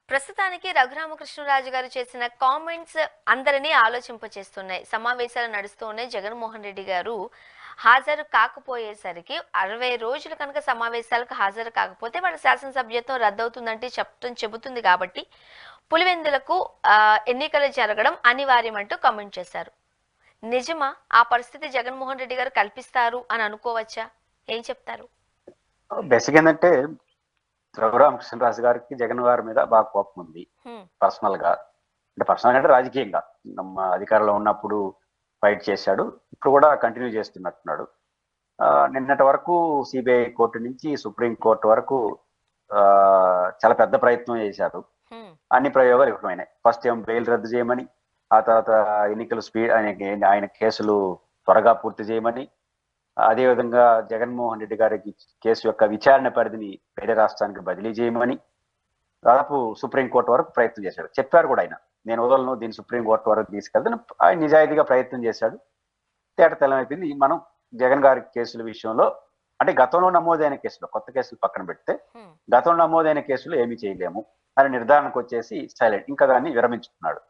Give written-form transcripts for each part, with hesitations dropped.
ప్రస్తుతానికి రఘురామకృష్ణరాజు గారు చేసిన కామెంట్స్ అందరినీ ఆలోచింపచేస్తున్నాయి. సమావేశాలు నడుస్తూ ఉన్నాయి. జగన్మోహన్ రెడ్డి గారు హాజరు కాకపోయేసరికి 60 రోజులు కనుక సమావేశాలకు హాజరు కాకపోతే వాళ్ళ శాసనసభ్యత్వం రద్దవుతుందంటే చెబుతుంది కాబట్టి పులివెందులకు ఎన్నికలు జరగడం అనివార్యం అంటూ కామెంట్ చేశారు. నిజమా? ఆ పరిస్థితి జగన్మోహన్ రెడ్డి గారు కల్పిస్తారు అని అనుకోవచ్చా? ఏం చెప్తారు? బేసిక్ ఏంటంటే రఘురామకృష్ణరాజు గారికి జగన్ గారి మీద బాగా కోపం ఉంది. పర్సనల్ గా అంటే రాజకీయంగా ನಮ್ಮ అధికారంలో ఉన్నప్పుడు ఫైట్ చేశాడు. ఇప్పుడు కూడా కంటిన్యూ చేస్తున్నట్టున్నాడు. నిన్నటి వరకు సిబిఐ కోర్టు నుంచి సుప్రీం కోర్టు వరకు చాలా పెద్ద ప్రయత్నం చేశారు. అన్ని ప్రయోగాలు విఫలమైనాయి. ఫస్ట్ ఏం బెయిల్ రద్దు చేయమని, ఆ తర్వాత ఎన్నికలు స్పీడ్ ఆయన కేసులు త్వరగా పూర్తి చేయమని, అదేవిధంగా జగన్మోహన్ రెడ్డి గారికి కేసు యొక్క విచారణ పరిధిని వేరే రాష్ట్రానికి బదిలీ చేయమని దాదాపు సుప్రీంకోర్టు వరకు ప్రయత్నం చేశాడు. చెప్పారు కూడా ఆయన, నేను వదలను, దీన్ని సుప్రీంకోర్టు వరకు తీసుకెళ్తాను. ఆయన నిజాయితీగా ప్రయత్నం చేశాడు. తేట తెల్లమైపోయింది. మనం జగన్ గారి కేసుల విషయంలో అంటే గతంలో నమోదైన కేసులు, కొత్త కేసులు పక్కన పెడితే గతంలో నమోదైన కేసులు ఏమీ చేయలేము అని నిర్ధారణకు వచ్చేసి సైలెంట్, ఇంకా దాన్ని విరమించుకున్నాడు.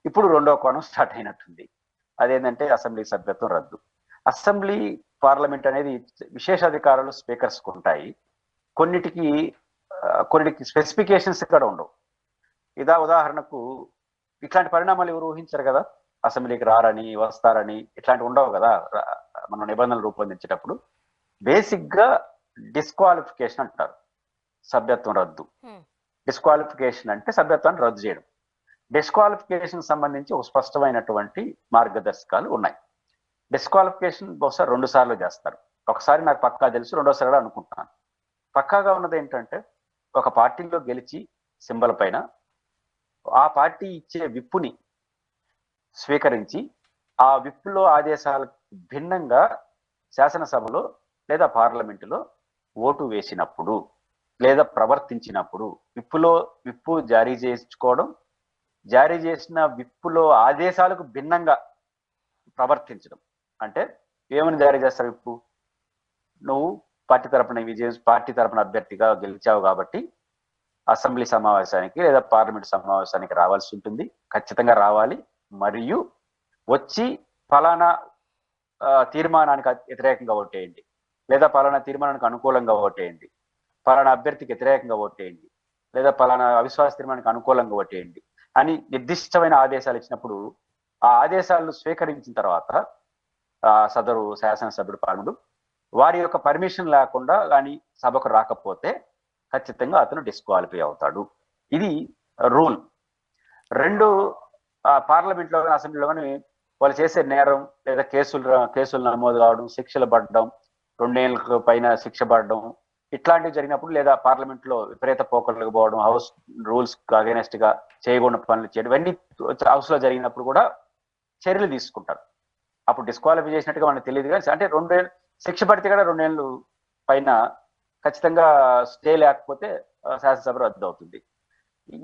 ఇప్పుడు రెండో కోణం స్టార్ట్ అయినట్టుంది. అదేంటంటే అసెంబ్లీ సభ్యత్వం రద్దు. అసెంబ్లీ పార్లమెంట్ అనేది విశేషాధికారాలు స్పీకర్స్కి ఉంటాయి. కొన్నిటికి స్పెసిఫికేషన్స్ కూడా ఉండవు. ఉదాహరణకు ఇట్లాంటి పరిణామాలు ఎవరు ఊహించారు కదా, అసెంబ్లీకి రారని వస్తారని ఇట్లాంటి ఉండవు కదా. మనం నిబంధనలు రూపొందించేటప్పుడు బేసిక్ గా డిస్క్వాలిఫికేషన్ అంటారు, సభ్యత్వం రద్దు. డిస్క్వాలిఫికేషన్ అంటే సభ్యత్వాన్ని రద్దు చేయడం. డిస్క్వాలిఫికేషన్ సంబంధించి ఒక స్పష్టమైనటువంటి మార్గదర్శకాలు ఉన్నాయి. డిస్క్వాలిఫికేషన్ బహుశా 2 సార్లు చేస్తారు. ఒకసారి నాకు పక్కా తెలుసు, రెండోసారి కూడా అనుకుంటున్నాను. పక్కాగా ఉన్నది ఏంటంటే, ఒక పార్టీలో గెలిచి సింబల్ పైన ఆ పార్టీ ఇచ్చే విప్పుని స్వీకరించి ఆ విప్పులో ఆదేశాలకు భిన్నంగా శాసనసభలో లేదా పార్లమెంటులో ఓటు వేసినప్పుడు లేదా ప్రవర్తించినప్పుడు విప్పు జారీ చేసుకోవడం, జారీ చేసిన విప్పులో ఆదేశాలకు భిన్నంగా ప్రవర్తించడం. అంటే ఏమని జారీ చేస్తారు? విప్పు, నువ్వు పార్టీ తరపున అభ్యర్థిగా గెలిచావు కాబట్టి అసెంబ్లీ సమావేశానికి లేదా పార్లమెంట్ సమావేశానికి రావాల్సి ఉంటుంది, ఖచ్చితంగా రావాలి. మరియు వచ్చి ఫలానా తీర్మానానికి వ్యతిరేకంగా ఓటేయండి, లేదా ఫలానా తీర్మానానికి అనుకూలంగా ఓటేయండి, ఫలానా అభ్యర్థికి వ్యతిరేకంగా ఓటేయండి, లేదా ఫలానా అవిశ్వాస తీర్మానానికి అనుకూలంగా ఓటేయండి అని నిర్దిష్టమైన ఆదేశాలు ఇచ్చినప్పుడు ఆ ఆదేశాలను స్వీకరించిన తర్వాత సదరు శాసనసభ్యుడు పాల్గొడు వారి యొక్క పర్మిషన్ లేకుండా కానీ సభకు రాకపోతే ఖచ్చితంగా అతను డిస్క్వాలిఫై అవుతాడు. ఇది రూల్. 2 పార్లమెంట్లో కానీ అసెంబ్లీలో కానీ వాళ్ళు చేసే నేరం లేదా కేసులు నమోదు కావడం, శిక్షలు పడడం, 2 ఏళ్ళకు పైన శిక్ష పడడం ఇట్లాంటివి జరిగినప్పుడు, లేదా పార్లమెంట్ లో విపరీత పోకడలకు పోవడం, హౌస్ రూల్స్ అగైనెస్ట్ గా చేయకుండా పనులు చేయడం, ఇవన్నీ హౌస్ లో జరిగినప్పుడు కూడా చర్యలు తీసుకుంటారు. అప్పుడు డిస్క్వాలిఫై చేసినట్టుగా మనకు తెలియదు. కానీ అంటే 2 ఏళ్ళు శిక్ష పడితే కూడా 2 ఏళ్ళు పైన ఖచ్చితంగా స్టే లేకపోతే శాసనసభ రద్దు అవుతుంది.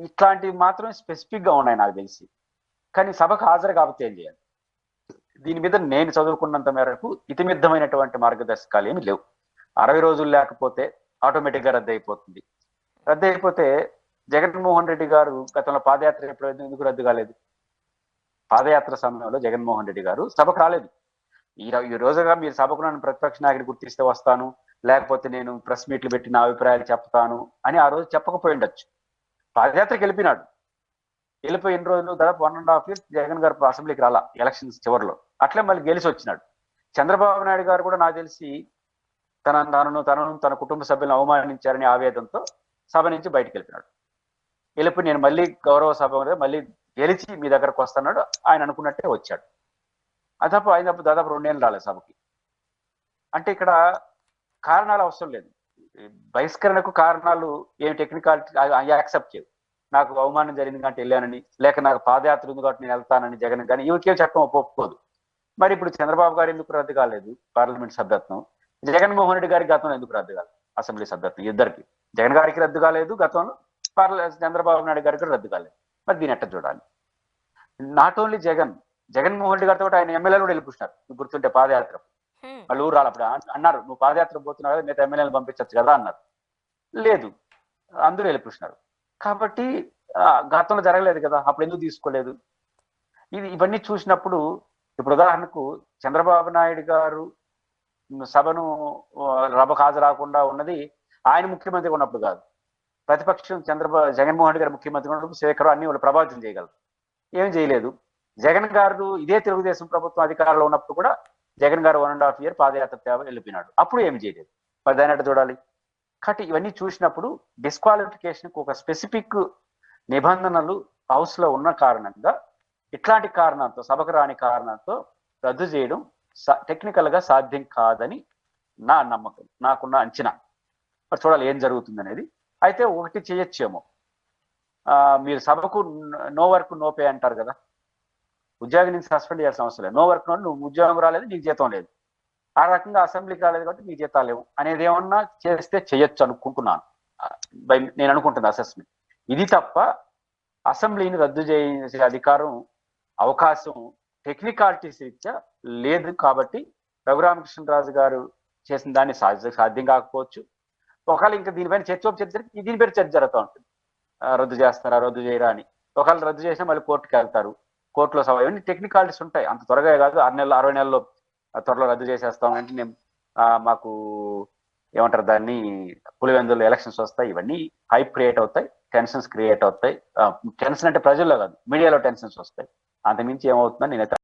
ఇట్లాంటివి మాత్రం స్పెసిఫిక్ గా ఉన్నాయి నాకు తెలిసి. కానీ సభకు హాజరు కాకపోతే ఏం చేయాలి? దీని మీద నేను చదువుకున్నంత మేరకు ఇతిమిద్దమైనటువంటి మార్గదర్శకాలు ఏమి లేవు. 60 రోజులు లేకపోతే ఆటోమేటిక్ గా రద్దు అయిపోతుంది. రద్దు అయిపోతే జగన్మోహన్ రెడ్డి గారు గతంలో పాదయాత్ర ఎప్పుడు ఎందుకు రద్దు కాలేదు? పాదయాత్ర సమయంలో జగన్మోహన్ రెడ్డి గారు సభకు రాలేదు. ఈ రోజుగా మీరు సభకు నన్ను ప్రతిపక్ష నాయకుడిని గుర్తిస్తే వస్తాను, లేకపోతే నేను ప్రెస్ మీట్లు పెట్టి నా అభిప్రాయాలు చెప్తాను అని ఆ రోజు చెప్పకపోయి ఉండొచ్చు. పాదయాత్రకి వెళ్ళిపోయినాడు. వెళ్ళిపోయి ఎన్ని రోజులు, దాదాపు 1.5 years జగన్ గారు అసెంబ్లీకి రాలా ఎలక్షన్స్ చివరిలో. అట్లే మళ్ళీ గెలిచి వచ్చినాడు. చంద్రబాబు నాయుడు గారు కూడా నాకు తెలిసి తన కుటుంబ సభ్యులను అవమానించారని ఆవేదనతో సభ నుంచి బయటకు వెళ్ళిపోయినాడు. వెళ్ళిపోయి నేను మళ్ళీ గౌరవ సభ మళ్ళీ గెలిచి మీ దగ్గరకు వస్తున్నాడు ఆయన అనుకున్నట్టే వచ్చాడు. అయినప్పుడు దాదాపు 2 ఏళ్ళు రాలేదు సభకి. అంటే ఇక్కడ కారణాలు అవసరం లేదు. బహిష్కరణకు కారణాలు ఏమి టెక్నికాలిటీ యాక్సెప్ట్ చేయవు. నాకు అవమానం జరిగింది కాబట్టి వెళ్ళానని, లేక నాకు పాదయాత్ర ఉంది కాబట్టి నేను వెళ్తానని జగన్ కానీ ఇవికే చట్టం ఒప్పుకోదు. మరి ఇప్పుడు చంద్రబాబు గారు ఎందుకు రద్దు కాలేదు పార్లమెంట్ సభ్యత్వం? జగన్మోహన్ రెడ్డి గారికి గతంలో ఎందుకు రద్దు కాలేదు అసెంబ్లీ సభ్యత్వం? ఇద్దరికి, జగన్ గారికి రద్దు కాలేదు గతంలో, చంద్రబాబు నాయుడు గారికి రద్దు కాలేదు. మరి దీని ఎట్ట చూడాలి? నాట్ ఓన్లీ జగన్మోహన్ రెడ్డి గారితో ఆయన ఎమ్మెల్యేలు కూడా వెళ్ళిపుస్తున్నారు. గుర్తుంటే పాదయాత్ర వాళ్ళు ఊరు రాలప్పుడు అన్నారు, నువ్వు పాదయాత్ర పోతున్నావు కదా, మిగతా ఎమ్మెల్యేలు పంపించచ్చు కదా అన్నారు. లేదు, అందరూ వెళ్ళిపుస్తున్నారు. కాబట్టి గతంలో జరగలేదు కదా, అప్పుడు ఎందుకు తీసుకోలేదు? ఇవన్నీ చూసినప్పుడు ఇప్పుడు ఉదాహరణకు చంద్రబాబు నాయుడు గారు సభను సభకు హాజరాకుండా ఉన్నది ఆయన ముఖ్యమంత్రి ఉన్నప్పుడు కాదు, ప్రతిపక్షం జగన్మోహన్ రెడ్డి గారు ముఖ్యమంత్రి ఉన్నప్పుడు శేఖర్ అన్ని వాళ్ళు ప్రభావితం చేయగలరు. ఏం చేయలేదు. జగన్ గారు ఇదే తెలుగుదేశం ప్రభుత్వం అధికారంలో ఉన్నప్పుడు కూడా జగన్ గారు 1.5 year పాదయాత్ర వెళ్ళిపోయినాడు, అప్పుడు ఏమి చేయలేదు. మరి దాన్ని చూడాలి. కాబట్టి ఇవన్నీ చూసినప్పుడు డిస్క్వాలిఫికేషన్ ఒక స్పెసిఫిక్ నిబంధనలు హౌస్ లో ఉన్న కారణంగా ఇట్లాంటి కారణంతో సభకు రాని కారణంతో రద్దు చేయడం టెక్నికల్ గా సాధ్యం కాదని నా నమ్మకం, నాకున్న అంచనా. మరి చూడాలి ఏం జరుగుతుంది అనేది. అయితే ఒకటి చేయొచ్చేమో, మీరు సభకు నో వర్క్ నో పే అంటారు కదా, ఉద్యోగం నుంచి సస్పెండ్ చేయాల్సిన అవసరం లేదు. నో వర్క్ నో, నువ్వు ఉద్యోగం రాలేదు నీకు జీతం లేదు, ఆ రకంగా అసెంబ్లీకి రాలేదు కాబట్టి నీకు జీతాలు లేవు అనేది ఏమన్నా చేస్తే చేయొచ్చు అనుకుంటున్నాను, నేను అనుకుంటున్నా అసెస్మెంట్. ఇది తప్ప అసెంబ్లీని రద్దు చేసే అధికారం అవకాశం టెక్నికాలిటీస్ రీత్యా లేదు. కాబట్టి రఘురామకృష్ణరాజు గారు చేసిన దాన్ని సాధ్యం కాకపోవచ్చు. ఒకవేళ ఇంకా దీనిపైన చర్చ దీని పేరు చర్చ జరుగుతూ ఉంటుంది, రద్దు చేస్తారా రద్దు చేయరా అని. ఒకవేళ రద్దు చేసినా మళ్ళీ కోర్టుకి వెళ్తారు, కోర్టులో సభ, ఇవన్నీ టెక్నికాలిటీస్ ఉంటాయి. అంత త్వరగా కాదు, 6 నెలలు 60 నెలల్లో త్వరలో రద్దు చేసేస్తాం అంటే నేను మాకు ఏమంటారు దాన్ని, పులివెందులు ఎలక్షన్స్ వస్తాయి, ఇవన్నీ హైప్ క్రియేట్ అవుతాయి, టెన్షన్స్ క్రియేట్ అవుతాయి. టెన్షన్ అంటే ప్రజల్లో కాదు, మీడియాలో టెన్షన్స్ వస్తాయి. అంతకుమించి ఏమవుతుందని నేనైతే